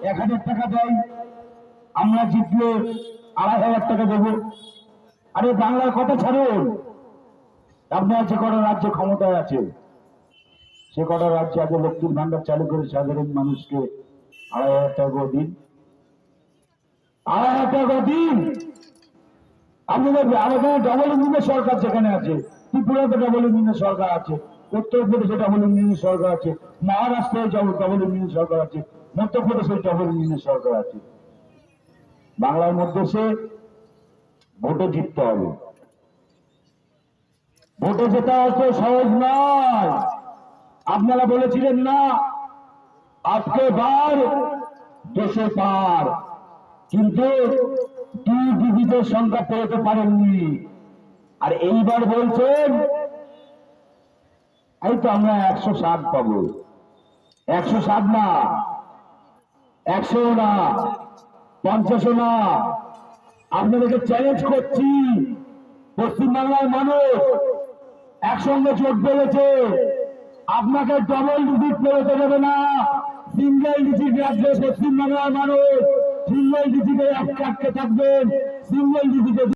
1000 টাকা দেয়, আমরা জিতলে 2500 টাকা দেবো। আরে বাংলার কথা ছাড়ুন, আপনার যে কটা রাজ্যে ক্ষমতায় আছে সে কটা রাজ্যে আগে লক্ষ্মীর ভান্ডার চালু করে সাধারণ মানুষকে 2500 টাকা দিন, 2500 টাকা দিন। আপনি দেখবেন আমাদের ডবল ইঞ্জিনের সরকার যেখানে আছে, ত্রিপুরাতে ডবল ইঞ্জিনের সরকার আছে, উত্তরপ্রদেশে ডবল ইঞ্জিনের সরকার আছে, মহারাষ্ট্রে ডবল ইঞ্জিনের সরকার আছে, মধ্যপ্রদেশে ডবল ইঞ্জিনের সরকার আছে। বাংলার মধ্যে সে ভোটে জিততে হবে। ভোটে জেতা অত সহজ নয়। আপনারা বলেছিলেন না আজকে বার 200 পার, কিন্তু 2 ডিজিটের সংখ্যা পেতে পারেননি। আর এইবার বলছেন এই তো আমরা 107 পাবো। 107 না, 100 না, 50 না। আপনাদেরকে চ্যালেঞ্জ করছি, পশ্চিমবাংলার মানুষ একসঙ্গে জোট বেড়েছে, আপনাকে ডবল ডিজিট পেরোতে দেবে না। সিঙ্গেল ডিজিট রাখবে পশ্চিমবাংলার মানুষ, সিঙ্গেল ডিজিটে আটকে থাকবেন, সিঙ্গেল ডিজিটে